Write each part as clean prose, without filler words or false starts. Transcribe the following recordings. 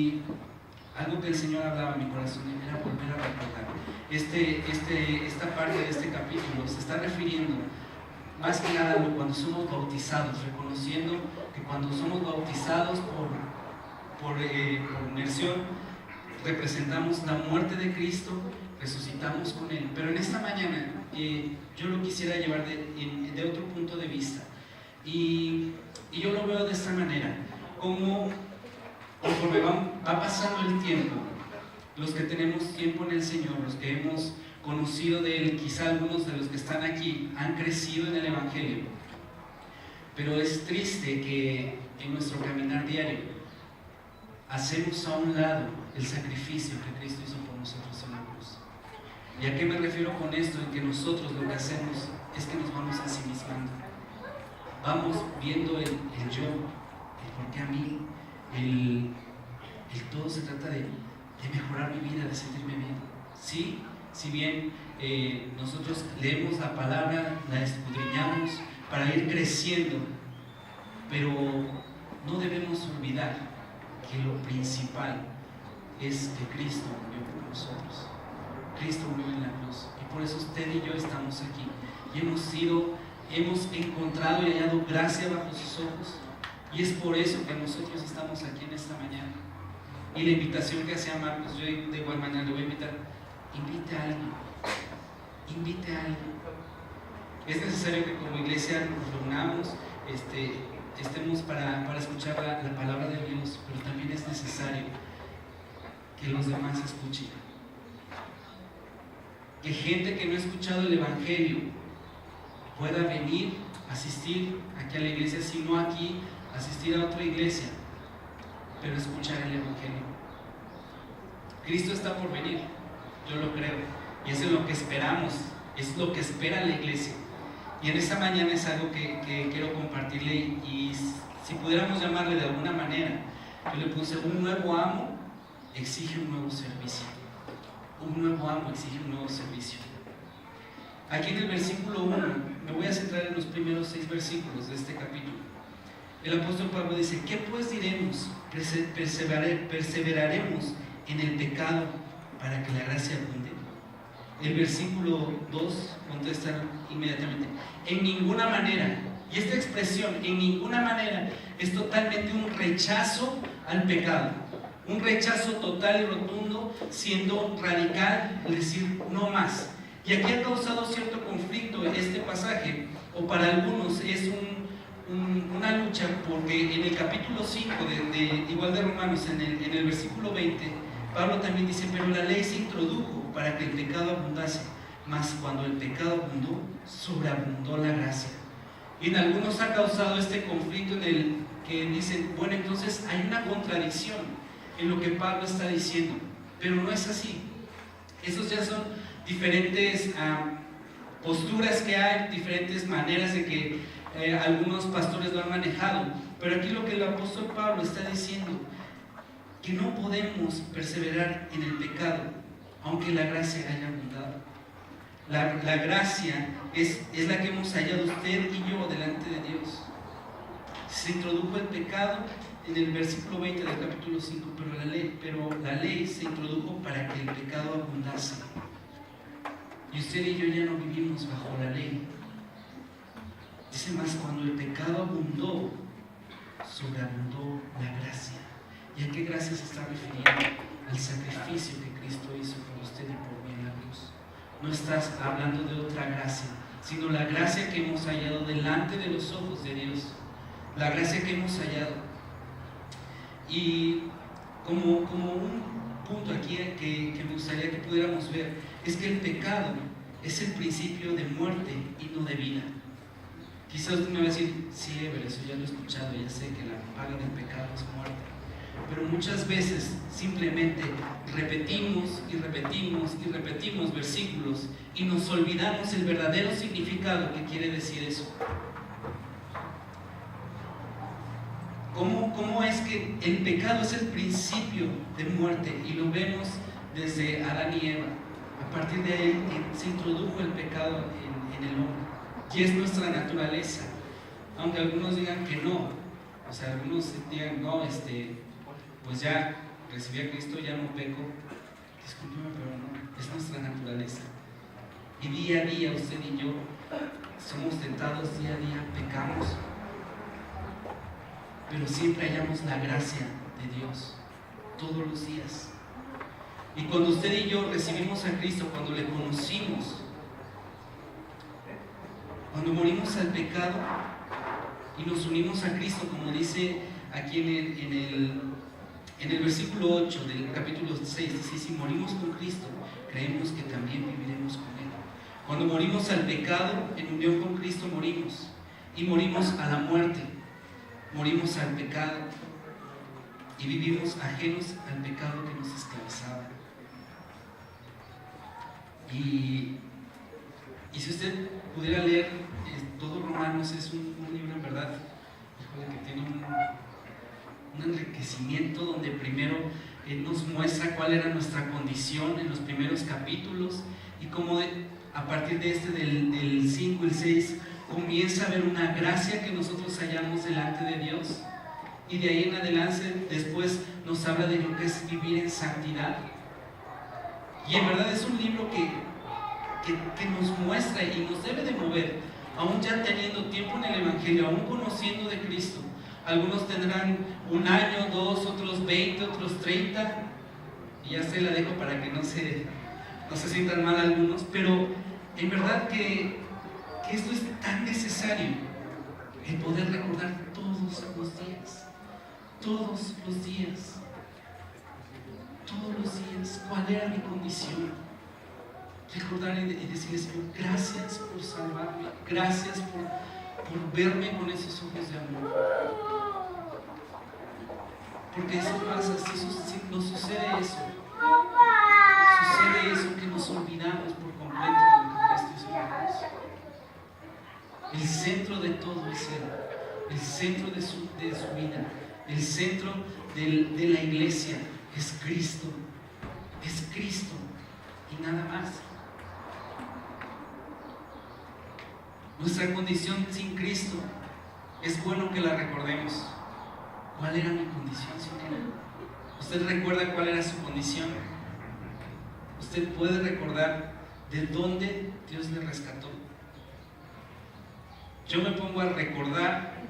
Y algo que el Señor hablaba en mi corazón era volver a recordar. Esta parte de este capítulo se está refiriendo más que nada a cuando somos bautizados, reconociendo que cuando somos bautizados por inmersión, representamos la muerte de Cristo, resucitamos con Él. Pero en esta mañana yo lo quisiera llevar de otro punto de vista. Y yo lo veo de esta manera, como conforme va pasando el tiempo, los que tenemos tiempo en el Señor, los que hemos conocido de Él, quizá algunos de los que están aquí han crecido en el Evangelio, pero es triste que en nuestro caminar diario hacemos a un lado el sacrificio que Cristo hizo por nosotros en la cruz. ¿Y a qué me refiero con esto? En que nosotros lo que hacemos es que nos vamos ensimismando, vamos viendo el yo, el por qué a mí, el todo se trata de mejorar mi vida, de sentirme bien. Sí, si bien nosotros leemos la palabra, la escudriñamos para ir creciendo, pero no debemos olvidar que lo principal es que Cristo murió por nosotros. Cristo murió en la cruz, y por eso usted y yo estamos aquí, y hemos encontrado y hallado gracia bajo sus ojos. Y es por eso que nosotros estamos aquí en esta mañana. Y la invitación que hacía Marcos, yo de igual manera le voy a invitar: invite a alguien, invite a alguien. Es necesario que como iglesia nos reunamos, estemos para escuchar la palabra de Dios, pero también es necesario que los demás escuchen. Que gente que no ha escuchado el Evangelio pueda venir, asistir aquí a la iglesia, si no aquí, asistir a otra iglesia, pero escuchar el Evangelio. Cristo está por venir, yo lo creo, y eso es lo que esperamos, es lo que espera la iglesia. Y en esta mañana es algo que quiero compartirle, y si pudiéramos llamarle de alguna manera, yo le puse: un nuevo amo exige un nuevo servicio. Un nuevo amo exige un nuevo servicio. Aquí en el versículo 1, me voy a centrar en los primeros 6 versículos de este capítulo. El apóstol Pablo dice: ¿qué pues diremos? ¿Perseveraremos en el pecado para que la gracia abunde? El versículo 2 contesta inmediatamente: en ninguna manera. Y esta expresión, en ninguna manera, es totalmente un rechazo al pecado, un rechazo total y rotundo, siendo radical, es decir, no más. Y aquí ha causado cierto conflicto este pasaje, o para algunos es una lucha, porque en el capítulo 5 igual de Romanos, en el versículo 20, Pablo también dice: pero la ley se introdujo para que el pecado abundase, mas cuando el pecado abundó, sobreabundó la gracia. Y en algunos ha causado este conflicto en el que dicen: bueno, entonces hay una contradicción en lo que Pablo está diciendo, pero no es así. Esos ya son diferentes posturas que hay, diferentes maneras de que algunos pastores lo han manejado, pero aquí lo que el apóstol Pablo está diciendo, que no podemos perseverar en el pecado aunque la gracia haya abundado. La gracia es la que hemos hallado usted y yo delante de Dios. Se introdujo el pecado en el versículo 20 del capítulo 5, pero la ley se introdujo para que el pecado abundase. Y usted y yo ya no vivimos bajo la ley. Dice más: cuando el pecado abundó, sobreabundó la gracia. ¿Y a qué gracia se está refiriendo? Al sacrificio que Cristo hizo por usted y por mí en la cruz. No estás hablando de otra gracia, sino la gracia que hemos hallado delante de los ojos de Dios. La gracia que hemos hallado. Y como un punto aquí que me gustaría que pudiéramos ver, es que el pecado es el principio de muerte y no de vida. Quizás usted me va a decir: sí, Ever, eso ya lo he escuchado, ya sé que la paga del pecado es muerte. Pero muchas veces simplemente repetimos y repetimos y repetimos versículos y nos olvidamos el verdadero significado que quiere decir eso. ¿Cómo es que el pecado es el principio de muerte? Y lo vemos desde Adán y Eva. A partir de ahí se introdujo el pecado en el hombre, y es nuestra naturaleza, aunque algunos digan que no. O sea, algunos digan: no, pues ya recibí a Cristo, ya no peco. Discúlpeme, pero no, es nuestra naturaleza. Y día a día usted y yo somos tentados, día a día pecamos, pero siempre hallamos la gracia de Dios, todos los días. Y cuando usted y yo recibimos a Cristo, cuando le conocimos, cuando morimos al pecado y nos unimos a Cristo, como dice aquí en el versículo 8 del capítulo 6, dice: si morimos con Cristo, creemos que también viviremos con Él. Cuando morimos al pecado, en unión con Cristo morimos, y morimos a la muerte, morimos al pecado y vivimos ajenos al pecado que nos esclavizaba. Y si usted pudiera leer todo Romanos, es un libro en verdad, híjole, que tiene un enriquecimiento donde primero nos muestra cuál era nuestra condición en los primeros capítulos, y cómo a partir de del 5 y el 6 comienza a haber una gracia que nosotros hallamos delante de Dios, y de ahí en adelante después nos habla de lo que es vivir en santidad. Y en verdad es un libro que nos muestra y nos debe de mover, aún ya teniendo tiempo en el Evangelio, aún conociendo de Cristo. Algunos tendrán 1 año, 2, otros 20, otros 30, y ya se la dejo para que no se sientan mal algunos, pero en verdad que esto es tan necesario, el poder recordar todos los días cuál era mi condición. Recordar y decirle: Señor, gracias por salvarme, gracias por verme con esos ojos de amor. Porque eso pasa, si nos sucede eso que nos olvidamos por completo de lo que Cristo hizo por nosotros. El centro de todo es Él, el centro de su vida, el centro de la iglesia es Cristo y nada más. Nuestra condición sin Cristo, es bueno que la recordemos. ¿Cuál era mi condición sin Él? ¿Usted recuerda cuál era su condición? ¿Usted puede recordar de dónde Dios le rescató? Yo me pongo a recordar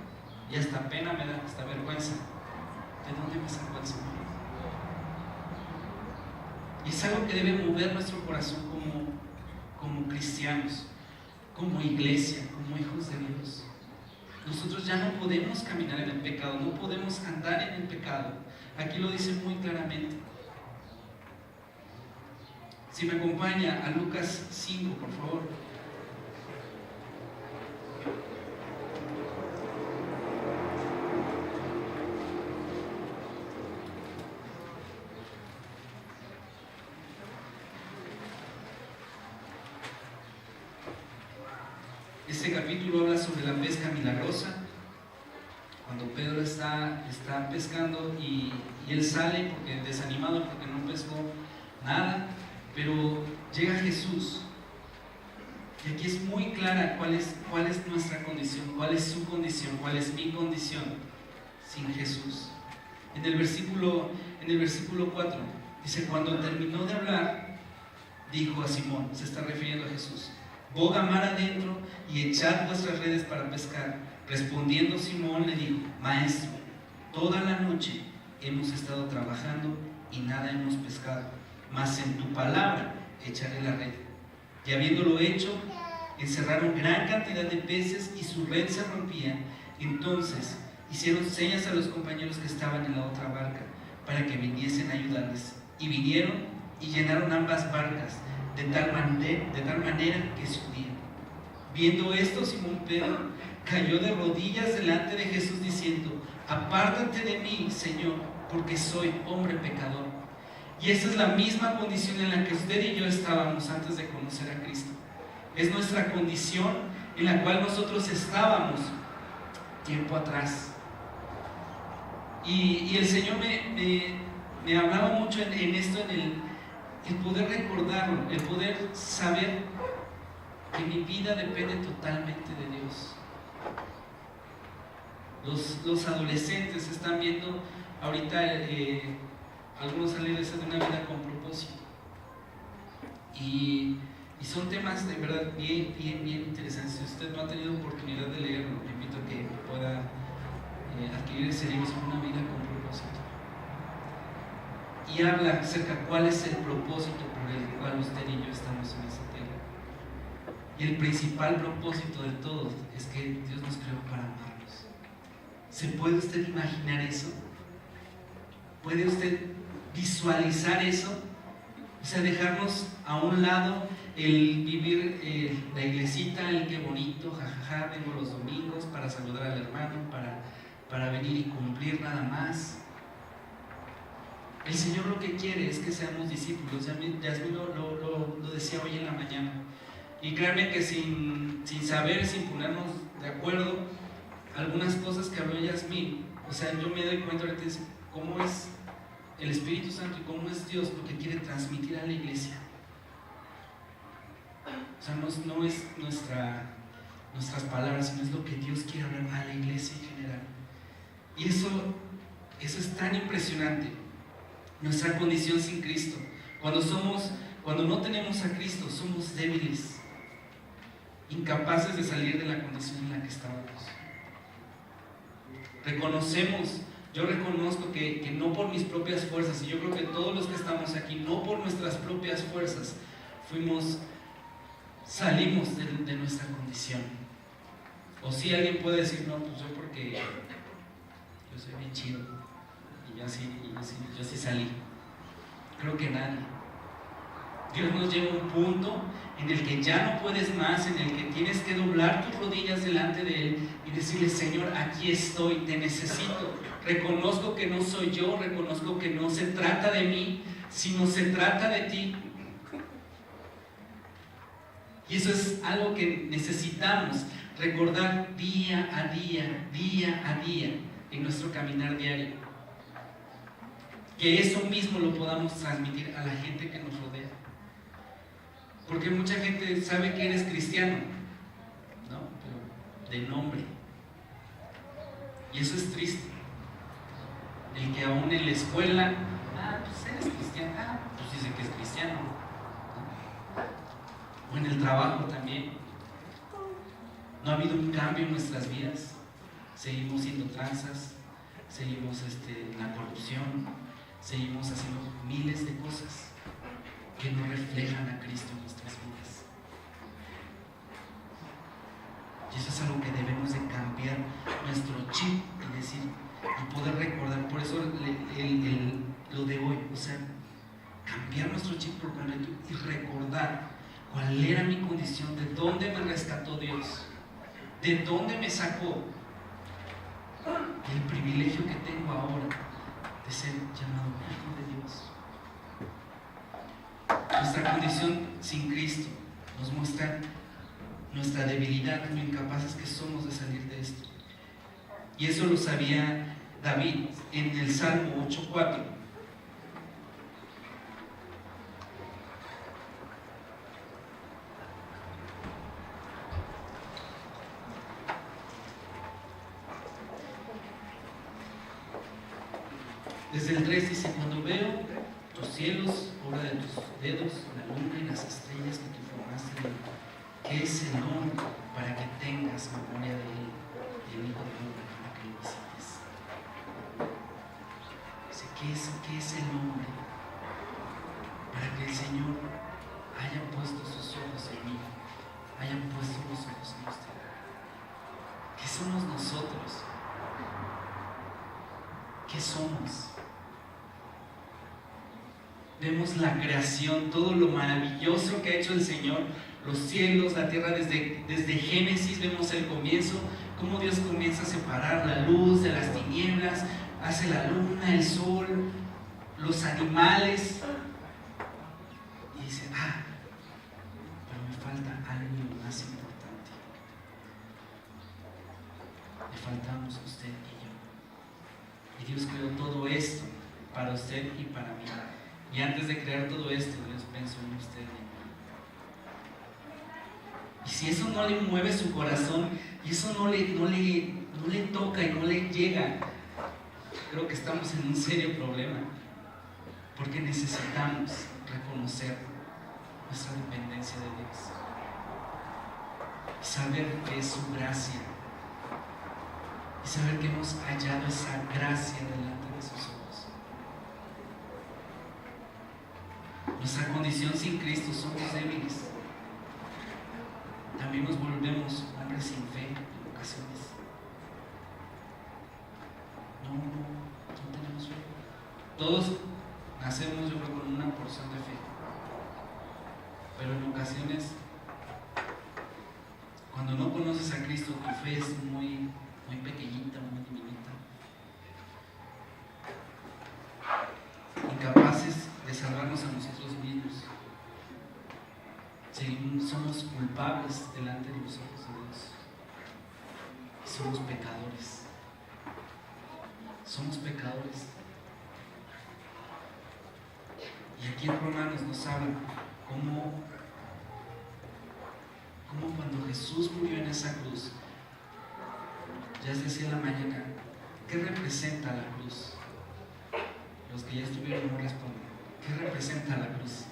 y hasta pena me da, hasta vergüenza. ¿De dónde me sacó el Señor? Y es algo que debe mover nuestro corazón como cristianos, como iglesia, como hijos de Dios. Nosotros ya no podemos caminar en el pecado, no podemos andar en el pecado. Aquí lo dice muy claramente. Si me acompaña a Lucas 5, por favor. Este capítulo habla sobre la pesca milagrosa. Cuando Pedro está pescando y él sale desanimado porque no pescó nada, pero llega Jesús. Y aquí es muy clara cuál es nuestra condición, cuál es su condición, cuál es mi condición sin Jesús. En el versículo 4 dice: cuando terminó de hablar, dijo a Simón, se está refiriendo a Jesús: boga mar adentro y echad vuestras redes para pescar. Respondiendo Simón le dijo: Maestro, toda la noche hemos estado trabajando y nada hemos pescado, mas en tu palabra echaré la red. Y habiéndolo hecho, encerraron gran cantidad de peces y su red se rompía. Entonces hicieron señas a los compañeros que estaban en la otra barca para que viniesen a ayudarles. Y vinieron y llenaron ambas barcas de tal manera que se hundían. Viendo esto, Simón Pedro cayó de rodillas delante de Jesús diciendo: apártate de mí, Señor, porque soy hombre pecador. Y esa es la misma condición en la que usted y yo estábamos antes de conocer a Cristo. Es nuestra condición en la cual nosotros estábamos tiempo atrás. Y el Señor me hablaba mucho en esto, el poder recordarlo, el poder saber que mi vida depende totalmente de Dios. Los adolescentes están viendo ahorita algunos han leído ese de una vida con propósito. Y son temas de verdad bien interesantes. Si usted no ha tenido oportunidad de leerlo, le invito a que pueda adquirir ese libro, Una vida con propósito. Y habla acerca de cuál es el propósito por el cual usted y yo estamos en esta tierra. Y el principal propósito de todos es que Dios nos creó para amarnos. ¿Se puede usted imaginar eso? ¿Puede usted visualizar eso? O sea, dejarnos a un lado el vivir la iglesita, el qué bonito, jajaja, vengo los domingos para saludar al hermano, para venir y cumplir nada más. El Señor lo que quiere es que seamos discípulos. Yasmín lo decía hoy en la mañana. Y créanme que sin saber, sin ponernos de acuerdo, algunas cosas que habló Yasmín, o sea, yo me doy cuenta ahorita de cómo es el Espíritu Santo y cómo es Dios lo que quiere transmitir a la iglesia. O sea, no es nuestras palabras, sino es lo que Dios quiere hablar a la iglesia en general. Y eso es tan impresionante. Nuestra condición sin Cristo. Cuando no tenemos a Cristo, somos débiles, incapaces de salir de la condición en la que estábamos. Yo reconozco que no por mis propias fuerzas, y yo creo que todos los que estamos aquí, no por nuestras propias fuerzas, salimos de nuestra condición. O si alguien puede decir, no, pues yo porque yo soy bien chido, y yo sí salí. Creo que nadie. Dios nos lleva a un punto en el que ya no puedes más, en el que tienes que doblar tus rodillas delante de Él y decirle, Señor, aquí estoy, te necesito. Reconozco que no soy yo, reconozco que no se trata de mí, sino se trata de ti. Y eso es algo que necesitamos recordar día a día en nuestro caminar diario. Que eso mismo lo podamos transmitir a la gente que nos rodea. Porque mucha gente sabe que eres cristiano, ¿no? Pero de nombre. Y eso es triste. El que aún en la escuela, pues eres cristiano, pues dice que es cristiano, ¿no? O en el trabajo también. No ha habido un cambio en nuestras vidas. Seguimos siendo tranzas, seguimos en la corrupción, seguimos haciendo miles de cosas que no reflejan a Cristo en nuestras vidas. Y eso es algo que debemos de cambiar nuestro chip y decir, y poder recordar. Por eso lo de hoy, o sea, cambiar nuestro chip por completo y recordar cuál era mi condición, de dónde me rescató Dios, de dónde me sacó, y el privilegio que tengo ahora de ser llamado hijo de Dios. Nuestra condición sin Cristo nos muestra nuestra debilidad, lo incapaces que somos de salir de esto. Y eso lo sabía David en el Salmo 8:4. Desde el 3 dice, cuando veo tus cielos, obra de tus dedos, la luna y las estrellas que tú formaste, ¿qué es el hombre para que tengas memoria de él? Y el hijo del hombre para que lo visites. ¿Qué es el hombre para que el Señor haya puesto sus ojos en mí, haya puesto los ojos en usted? ¿Qué somos nosotros? ¿Qué somos? Vemos la creación, todo lo maravilloso que ha hecho el Señor, los cielos, la tierra, desde Génesis vemos el comienzo, cómo Dios comienza a separar la luz de las tinieblas, hace la luna, el sol, los animales, y dice, pero me falta algo más importante. Le faltamos usted y yo. Y Dios creó todo esto para usted y para mí. Y antes de crear todo esto, Dios pensó en usted. Y si eso no le mueve su corazón, y eso no le toca y no le llega, creo que estamos en un serio problema. porque necesitamos reconocer nuestra dependencia de Dios y saber que es su gracia y saber que hemos hallado esa gracia delante de sus ojos. Nuestra condición sin Cristo, somos débiles. También nos volvemos hombres sin fe en ocasiones. No tenemos fe. Todos nacemos, yo creo, con una porción de fe, pero en ocasiones, cuando no conoces a Cristo, tu fe es muy pequeñita, muy diminuta, incapaces de salvarnos a nosotros mismos. Somos culpables delante de los ojos de Dios y somos pecadores. Somos pecadores. Y aquí en Romanos nos habla cómo cuando Jesús murió en esa cruz, ya se decía en la mañana, ¿qué representa la cruz? Los que ya estuvieron no responden. ¿Qué representa la cruz?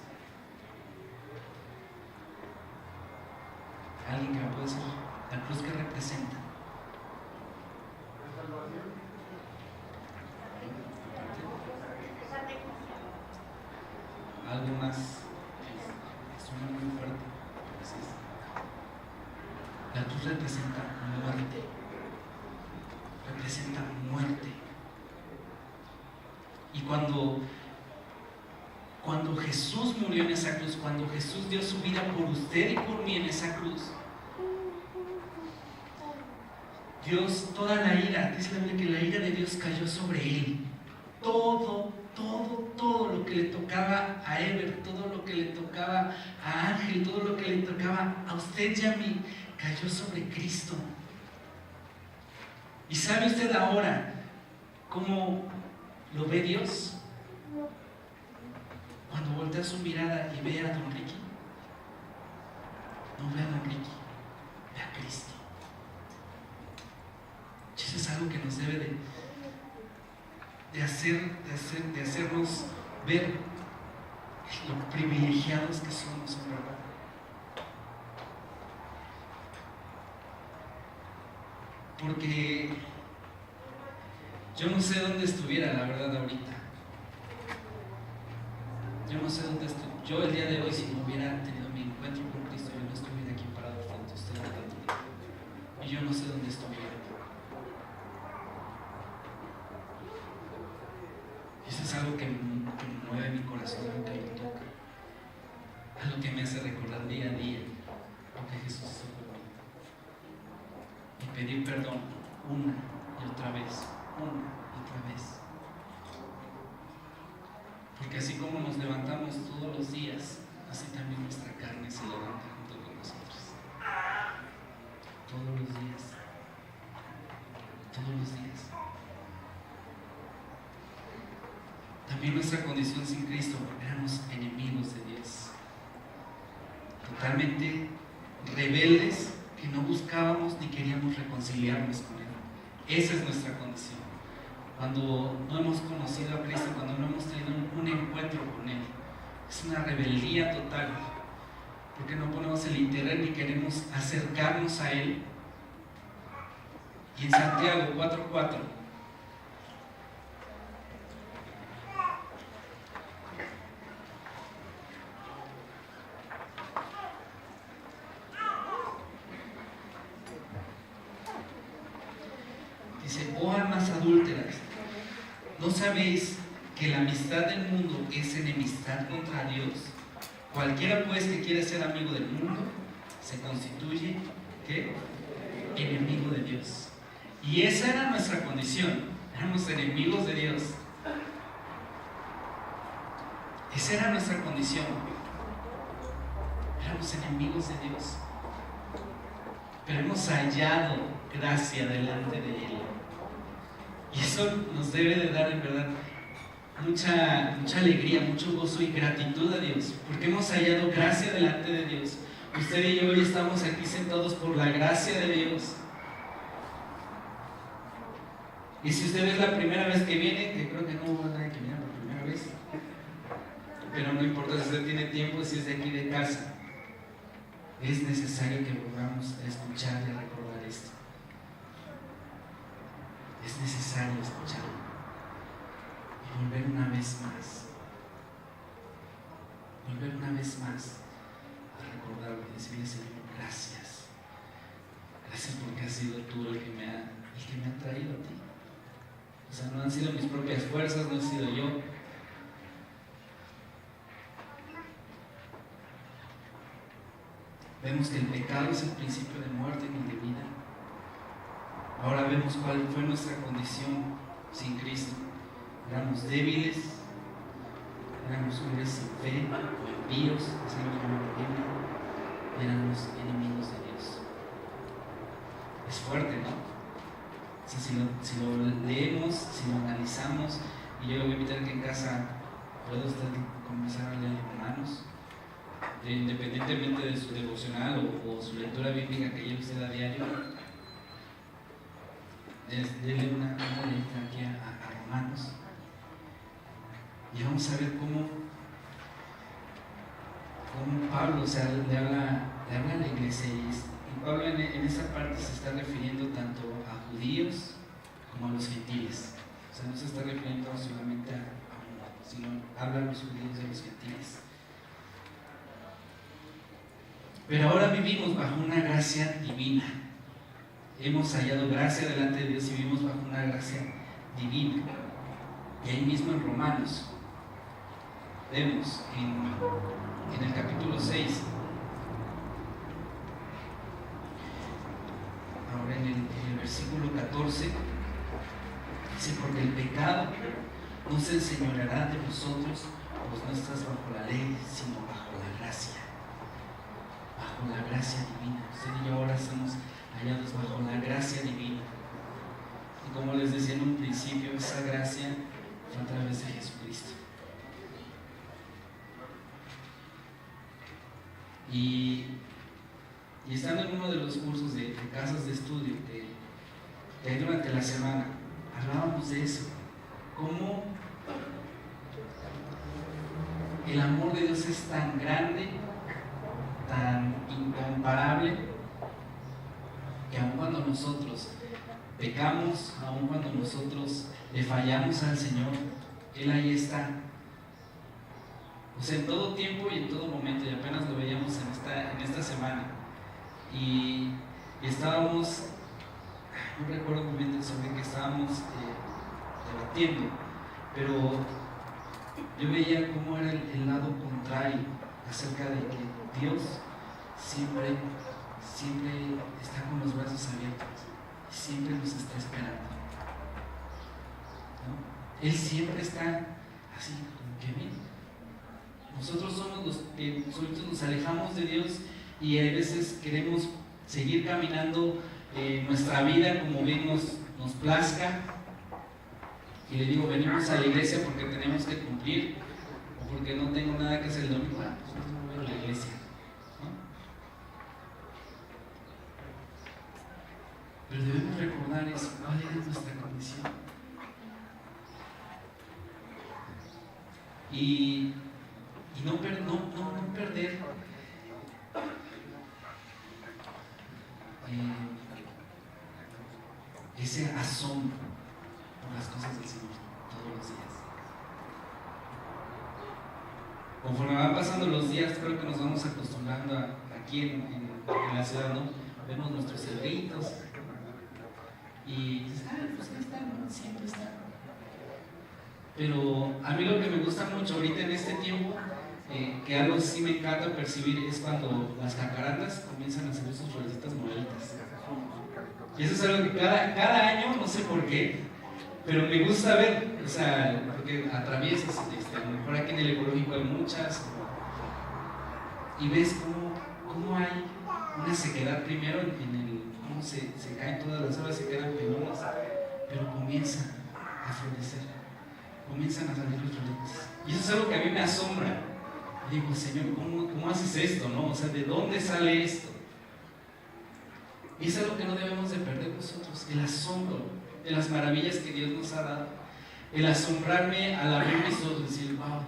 ¿Alguien que me puede decir la cruz qué representa? Algo más que suena muy fuerte. La cruz representa muerte. Representa muerte. Y cuando Jesús murió en esa cruz, cuando Jesús dio su vida por usted y por mí en esa cruz, Dios, toda la ira, dice la Biblia que la ira de Dios cayó sobre él. Todo lo que le tocaba a Ever, todo lo que le tocaba a Ángel, todo lo que le tocaba a usted y a mí, cayó sobre Cristo. ¿Y sabe usted ahora cómo lo ve Dios? Cuando voltea su mirada y ve a don Ricky, no ve a don Ricky, ve a Cristo. Eso es algo que nos debe de hacernos ver lo privilegiados que somos, en verdad. Porque yo no sé dónde estuviera, la verdad, ahorita. Yo no sé dónde estoy. Yo el día de hoy, si no hubiera tenido mi encuentro con Cristo, yo no estuviera aquí parado frente a ustedes tanto tiempo. Y yo no sé dónde estuviera. Eso es algo que mueve mi corazón, algo que me toca, algo que me hace recordar día a día lo que Jesús hizo por mí. Y pedir perdón una y otra vez. Porque así como nos levantamos todos los días, así también nuestra carne se levanta junto con nosotros. Todos los días. También nuestra condición sin Cristo, éramos enemigos de Dios, totalmente rebeldes, que no buscábamos ni queríamos reconciliarnos con Él. Esa es nuestra condición. Cuando no hemos conocido a Cristo, cuando no hemos tenido un encuentro con Él, es una rebeldía total, porque no ponemos el interés ni queremos acercarnos a Él. Y en Santiago 4:4 dice: oh almas adúlteras, ¿no sabéis que la amistad del mundo es enemistad contra Dios? Cualquiera pues que quiere ser amigo del mundo se constituye ¿qué? Enemigo de Dios. Y esa era nuestra condición, éramos enemigos de Dios. Esa era nuestra condición, éramos enemigos de Dios. Pero hemos hallado gracia delante de Él. Y eso nos debe de dar en verdad mucha alegría, mucho gozo y gratitud a Dios, porque hemos hallado gracia delante de Dios. Usted y yo hoy estamos aquí sentados por la gracia de Dios. Y si usted es la primera vez que viene, que creo que no hubo nadie que viene por primera vez, pero no importa si usted tiene tiempo, si es de aquí de casa, es necesario que volvamos a escuchar y a recordar esto. Es necesario escucharlo y volver una vez más a recordarlo y decirle: Señor, gracias porque has sido tú el que me ha traído a ti. O sea, no han sido mis propias fuerzas, no he sido yo. Vemos que el pecado es el principio de muerte y no de vida. Ahora vemos cuál fue nuestra condición sin Cristo. Éramos débiles, éramos hombres sin fe, impíos, así lo llama la Biblia, éramos enemigos de Dios. Es fuerte, ¿no? O sea, si lo leemos, si lo analizamos, y yo lo voy a invitar que en casa pueda usted comenzar a leer Romanos, independientemente de su devocional o su lectura bíblica que lleve usted a diario, déle una letra aquí a Romanos, y vamos a ver cómo Pablo, o sea, le habla a la iglesia, y Pablo en esa parte se está refiriendo tanto a judíos como a los gentiles. O sea, no se está refiriendo solamente a uno, sino habla a los judíos y a los gentiles. Pero ahora vivimos bajo una gracia divina. Hemos hallado gracia delante de Dios y vivimos bajo una gracia divina. Y ahí mismo en Romanos vemos en el capítulo 6, ahora en el versículo 14, dice: porque el pecado no se enseñoreará de vosotros, pues no estás bajo la ley, sino bajo la gracia divina. Usted y yo ahora estamos hallados bajo la gracia divina. Y como les decía en un principio, esa gracia fue a través de Jesucristo. Y estando en uno de los cursos de casas de estudio que hay durante la semana, hablábamos de eso, cómo el amor de Dios es tan grande, tan incomparable, que aun cuando nosotros pecamos, aun cuando nosotros le fallamos al Señor, Él ahí está. O sea, en todo tiempo y en todo momento, y apenas lo veíamos en esta semana. Y estábamos, no recuerdo muy bien sobre qué estábamos debatiendo, pero yo veía cómo era el lado contrario acerca de que Dios siempre está con los brazos abiertos, siempre nos está esperando, ¿no? Él siempre está así, como que bien. Nosotros somos los que solitos nos alejamos de Dios y a veces queremos seguir caminando nuestra vida como bien nos plazca. Y le digo, venimos a la iglesia porque tenemos que cumplir, o porque no tengo nada que hacer el domingo, pues no voy a la iglesia, ¿no? Pero debemos recordar eso, cuál es nuestra condición. Y no perder ese asombro por las cosas del Señor todos los días. Conforme van pasando los días, creo que nos vamos acostumbrando aquí en la ciudad, ¿no? Vemos nuestros cerritos y dices, pues ahí están, ¿no? Siempre están. Pero a mí lo que me gusta mucho ahorita en este tiempo, que algo sí me encanta percibir, es cuando las jacarandas comienzan a hacer sus florecitas moraditas. Y eso es algo que cada año, no sé por qué, pero me gusta ver, o sea, porque atraviesas, a lo mejor aquí en el ecológico hay muchas, y ves cómo hay una sequedad primero cómo se caen todas las hojas, se quedan peludas, pero comienzan a florecer, comienzan a salir los flores. Y eso es algo que a mí me asombra. Y digo, Señor, ¿cómo haces esto, no? O sea, ¿de dónde sale esto? Y es algo que no debemos de perder nosotros, el asombro de las maravillas que Dios nos ha dado, el asombrarme al abrir mis ojos y decir, wow,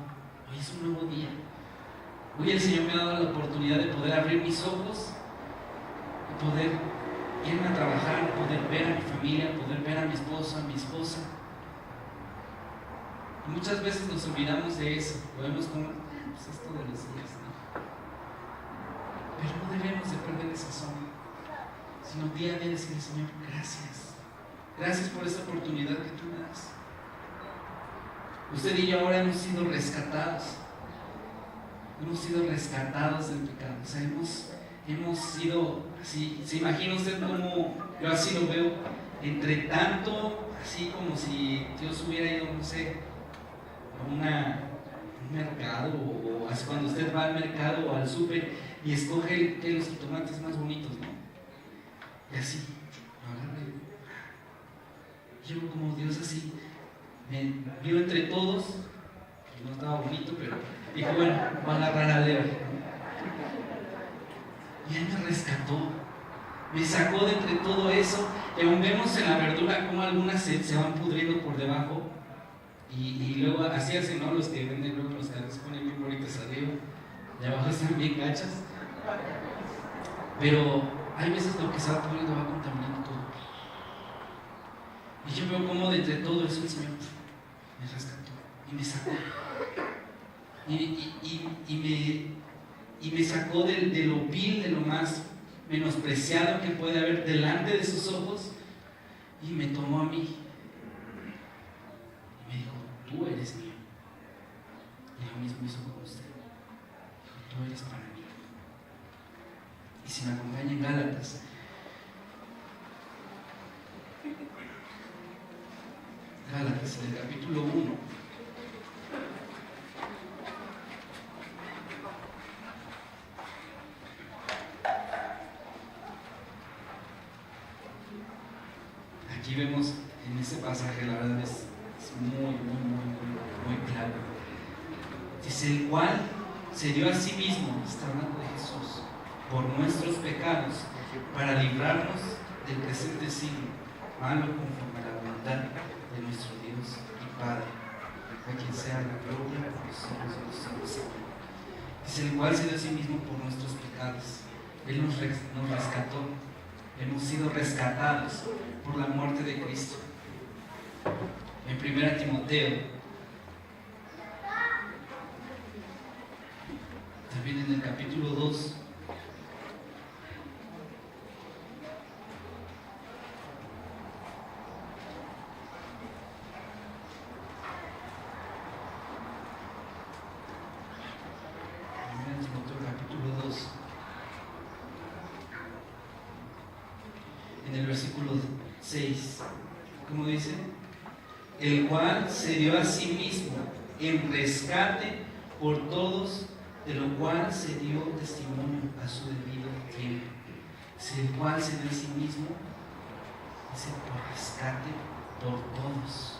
Hoy es un nuevo día. Hoy el Señor me ha dado la oportunidad de poder abrir mis ojos, de poder irme a trabajar, poder ver a mi familia, poder ver a mi esposo, a mi esposa. Y muchas veces nos olvidamos de eso, lo vemos como, pues es todos los días, ¿no? Pero no debemos de perder esa zona, sino día a día decirle, Señor, gracias. Gracias por esta oportunidad que tú me das. Usted y yo ahora hemos sido rescatados. Hemos sido rescatados del pecado. O sea, hemos sido así. ¿Se imagina usted cómo yo así lo veo? Entre tanto, así como si Dios hubiera ido, no sé, a un mercado, o así cuando usted va al mercado o al súper y escoge los jitomates más bonitos, ¿no? Y así, lo agarra y yo como Dios así, me vio entre todos, que no estaba bonito, pero dijo, bueno, voy a agarrar a Leo. Y Él me rescató, me sacó de entre todo eso. Y aún vemos en la verdura como algunas se van pudriendo por debajo. Y luego así hacen, ¿no? Los que venden luego los carros ponen bien bonitos arriba, y abajo están bien gachas. Pero hay veces lo que se va pudriendo va contaminando todo. Y yo veo como de entre todo eso el Señor me rescató y me sacó. Y me sacó de lo vil, de lo más menospreciado que puede haber delante de sus ojos, y me tomó a mí y me dijo, tú eres mío. Y lo mismo hizo con usted. Dijo, tú eres para mí. Y si me acompaña en Gálatas, en el capítulo 1, aquí vemos en ese pasaje, la verdad es muy claro. Dice, el cual se dio a sí mismo, está hablando de Jesús, por nuestros pecados, para librarnos del presente siglo malo conforme a la voluntad de nuestro Dios y Padre, a quien sea la gloria por los siglos de los siglos. Dice, el cual se dio a sí mismo por nuestros pecados. Él nos rescató. Hemos sido rescatados por la muerte de Cristo. En 1 Timoteo, también en el capítulo 2, en el versículo 6, ¿cómo dice? El cual se dio a sí mismo en rescate por todos, de lo cual se dio testimonio a su debido tiempo. El cual se dio a sí mismo, dice, por rescate por todos.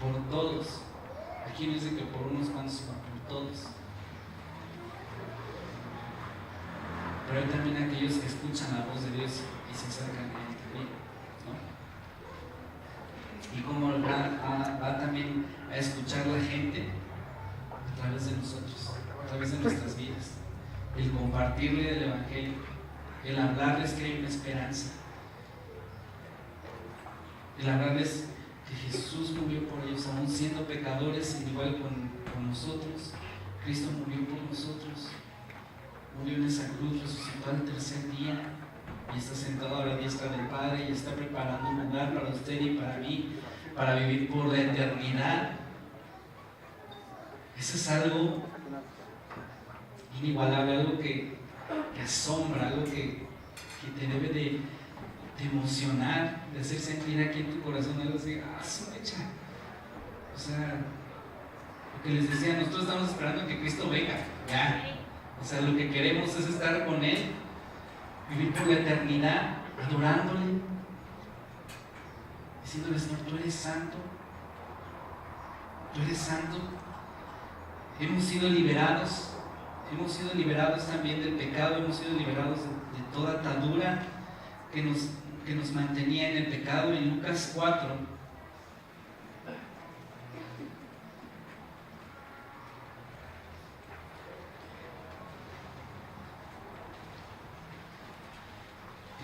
Por todos. Aquí no dice que por unos cuantos, sino por todos. Pero hay también aquellos que escuchan la voz de Dios y se acercan a Él también, ¿no? Y como va también a escuchar la gente a través de nosotros, a través de nuestras vidas, el compartirle el Evangelio, el hablarles que hay una esperanza, el hablarles que Jesús murió por ellos, aún siendo pecadores, igual con nosotros. Cristo murió por nosotros. Murió en esa cruz, resucitó al tercer día y está sentado a la diestra del Padre y está preparando un lugar para usted y para mí, para vivir por la eternidad. Eso es algo inigualable, algo que asombra, algo que te debe de emocionar, de hacer sentir aquí en tu corazón algo así, su mecha. O sea, lo que les decía, nosotros estamos esperando que Cristo venga, ya. O sea, lo que queremos es estar con Él, vivir por la eternidad, adorándole, diciéndole, Señor, tú eres santo, tú eres santo. Hemos sido liberados también del pecado, hemos sido liberados de toda atadura que nos mantenía en el pecado. En Lucas 4,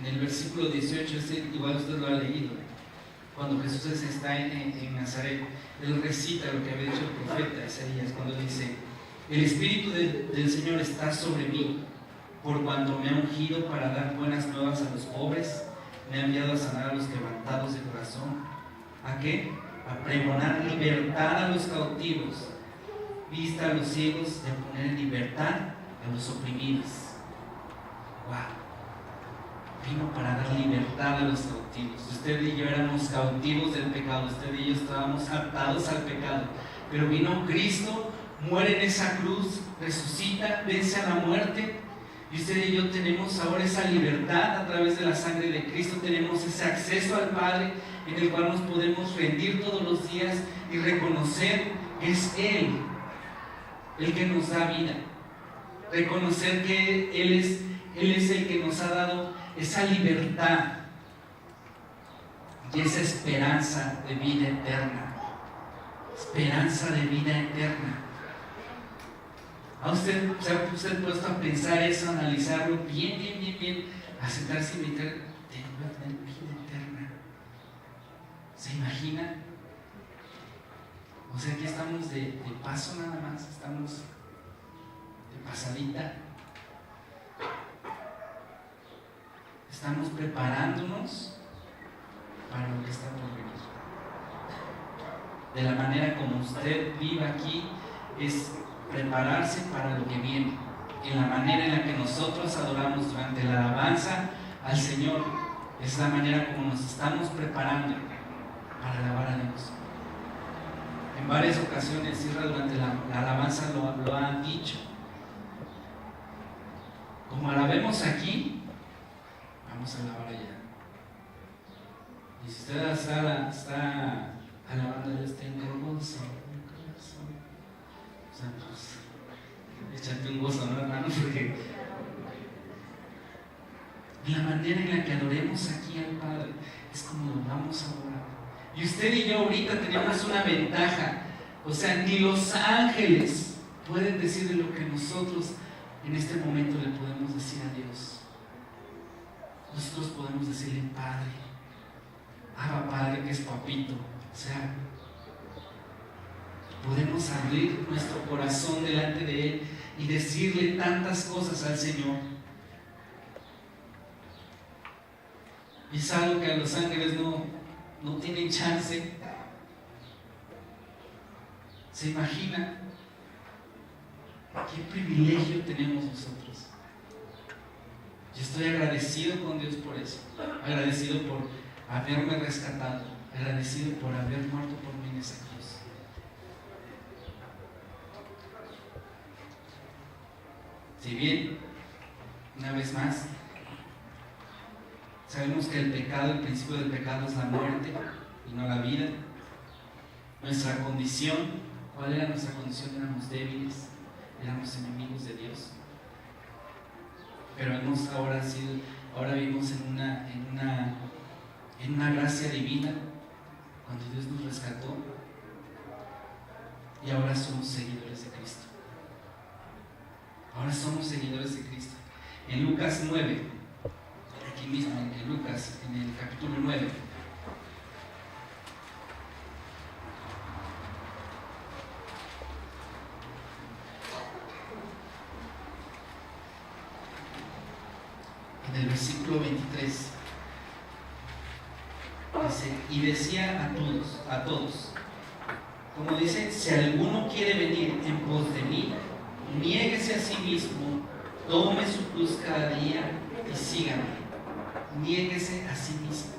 En el versículo 18, igual usted lo ha leído, cuando Jesús está en Nazaret, él recita lo que había dicho el profeta Isaías, cuando dice: el Espíritu del Señor está sobre mí, por cuanto me ha ungido para dar buenas nuevas a los pobres, me ha enviado a sanar a los quebrantados de corazón. ¿A qué? A pregonar libertad a los cautivos, vista a los ciegos, y a poner en libertad a los oprimidos. ¡Wow! Vino para dar libertad a los cautivos. Usted y yo éramos cautivos del pecado, usted y yo estábamos atados al pecado, pero vino Cristo, muere en esa cruz, resucita, vence a la muerte, y usted y yo tenemos ahora esa libertad a través de la sangre de Cristo. Tenemos ese acceso al Padre, en el cual nos podemos rendir todos los días y reconocer que es Él el que nos da vida, reconocer que Él es el que nos ha dado esa libertad y esa esperanza de vida eterna. Esperanza de vida eterna. ¿A usted se ha puesto a pensar eso, a analizarlo bien, a sentarse y meditar? Tengo a tener vida eterna. ¿Se imagina? O sea, aquí estamos de paso nada más, estamos de pasadita. Estamos preparándonos para lo que está por venir. De la manera como usted vive aquí, es prepararse para lo que viene. En la manera en la que nosotros adoramos durante la alabanza al Señor, es la manera como nos estamos preparando para alabar a Dios. En varias ocasiones, Isra, durante la alabanza lo han dicho. Como alabemos aquí, vamos a alabar allá. Y si usted está alabando a Dios, tenga gozo en el corazón. O sea, pues, échate un gozo, ¿no, hermano? Porque la manera en la que adoremos aquí al Padre es como lo vamos a adorar. Y usted y yo ahorita tenemos una ventaja. O sea, ni los ángeles pueden decirle lo que nosotros en este momento le podemos decir a Dios. Nosotros podemos decirle Padre, Abba Padre, que es papito. O sea, podemos abrir nuestro corazón delante de Él y decirle tantas cosas al Señor. Y es algo que a los ángeles no tienen chance. ¿Se imagina qué privilegio tenemos nosotros? Yo estoy agradecido con Dios por eso, agradecido por haberme rescatado, agradecido por haber muerto por mí en esa cruz. Si bien, una vez más, sabemos que el principio del pecado es la muerte y no la vida. Nuestra condición, ¿cuál era nuestra condición? Éramos débiles, éramos enemigos de Dios. Pero ahora vivimos en una gracia divina, cuando Dios nos rescató, y ahora somos seguidores de Cristo. Ahora somos seguidores de Cristo. En Lucas 9, aquí mismo en Lucas, en el capítulo 9, en el versículo 23, dice: y decía a todos, como dice, si alguno quiere venir en pos de mí, niéguese a sí mismo, tome su cruz cada día y sígame. Niéguese a sí mismo.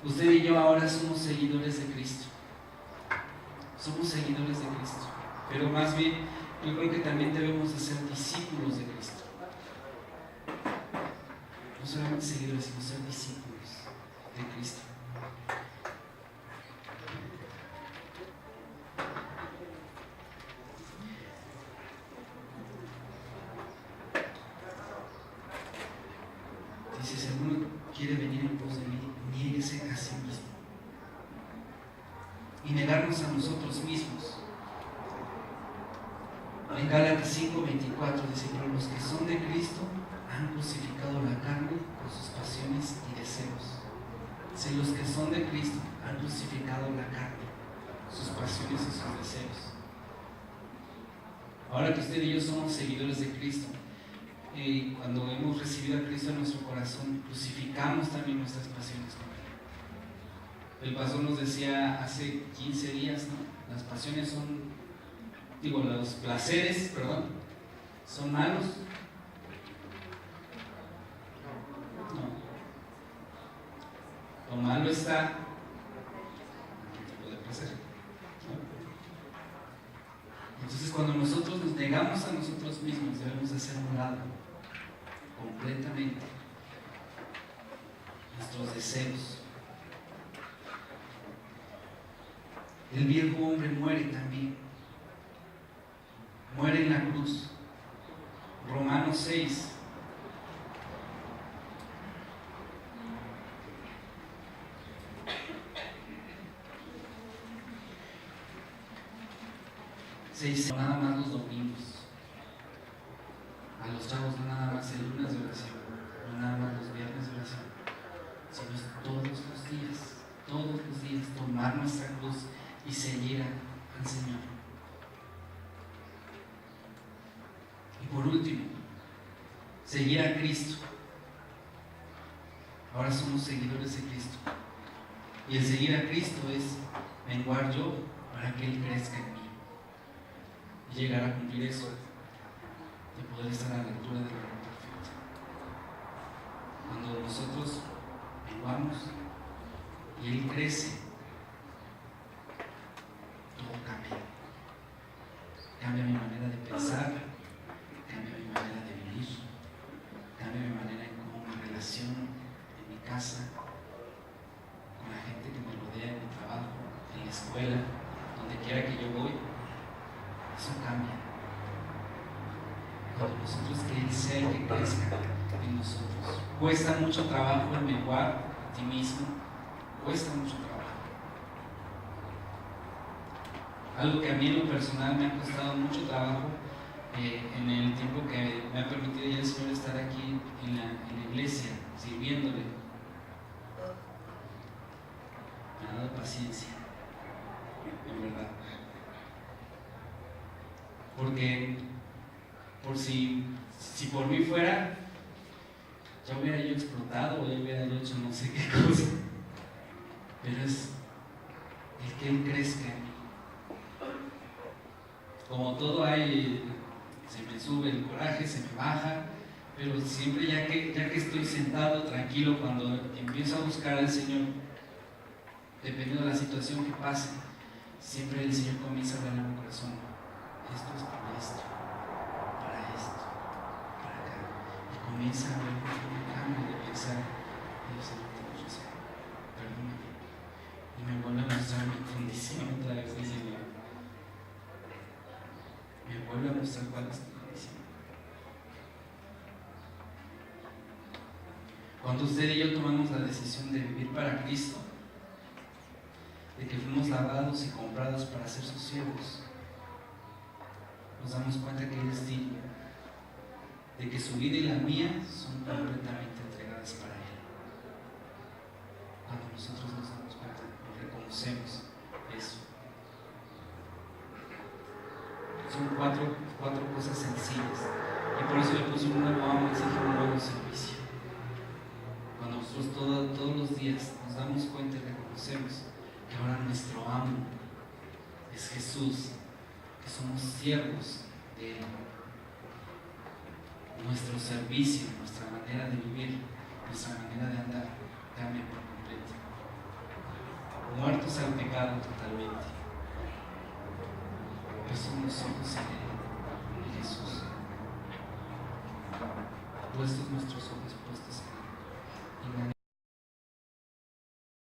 Usted y yo ahora somos seguidores de Cristo. Somos seguidores de Cristo. Pero más bien, yo creo que también debemos de ser discípulos de Cristo. No solamente seguidores, sino ser discípulos de Cristo. Dice: si alguno quiere venir en pos de mí, niéguese a sí mismo. Y negarnos a nosotros mismos. En Gálatas 5:24 dice: pero los que son de Cristo han crucificado la carne con de Cristo han crucificado la carne, sus pasiones y sus deseos. Ahora que usted y yo somos seguidores de Cristo, cuando hemos recibido a Cristo en nuestro corazón, crucificamos también nuestras pasiones con Él. El pastor nos decía hace 15 días, ¿no? Las pasiones los placeres, son malos. No. Lo malo está en el tipo de placer. Entonces, cuando nosotros nos negamos a nosotros mismos, debemos de hacer un lado completamente nuestros deseos. El viejo hombre muere también, muere en la cruz. Romanos 6. Se dice nada más los domingos, a los chavos no nada más el lunes de oración, no nada más los viernes de oración, sino es todos los días tomar nuestra cruz y seguir al Señor. Y por último, seguir a Cristo. Ahora somos seguidores de Cristo, y el seguir a Cristo es menguar yo para que Él crezca en mí y llegar a cumplir eso, de poder estar a la altura de la ley perfecta. Cuando nosotros menguamos y Él crece, todo cambia. Cambia mi manera de pensar, cambia mi manera de vivir, cambia mi manera en cómo me relaciono en mi casa, con la gente que me rodea, en mi trabajo, en la escuela, donde quiera que yo voy. Eso cambia. Cuando nosotros que Él sea el que crezca en nosotros. Cuesta mucho trabajo el menguar a ti mismo, cuesta mucho trabajo. Algo que a mí en lo personal me ha costado mucho trabajo en el tiempo que me ha permitido ya el Señor estar aquí en la iglesia, sirviéndole. Me ha dado paciencia, en verdad. Porque si por mí fuera, ya hubiera yo explotado o ya hubiera yo hecho no sé qué cosa. Pero es el que Él crezca en mí. Como todo hay, se me sube el coraje, se me baja, pero siempre ya que estoy sentado tranquilo, cuando empiezo a buscar al Señor, dependiendo de la situación que pase, siempre el Señor comienza a hablar en mi corazón. Esto es para esto, para acá. Y comienza a ver un cambio de pensar. Dios, Señor, te lo sé, perdóname. Y me vuelve a mostrar mi condición otra vez, diciendo, me vuelve a mostrar cuál es mi condición. Cuando usted y yo tomamos la decisión de vivir para Cristo, de que fuimos lavados y comprados para ser sus siervos, nos damos cuenta que Él es digno, de que su vida y la mía son completamente entregadas para Él. Cuando nosotros nos damos cuenta, nos reconocemos eso. Son cuatro cosas sencillas, y por eso le puse un nuevo amo, les dije un nuevo servicio. Cuando nosotros todos los días nos damos cuenta y reconocemos que ahora nuestro amo es Jesús, que somos siervos de Él. Nuestro servicio, nuestra manera de vivir, nuestra manera de andar cambia por completo. Muertos al pecado totalmente, pero somos hijos en Jesús. Puestos nuestros ojos puestos en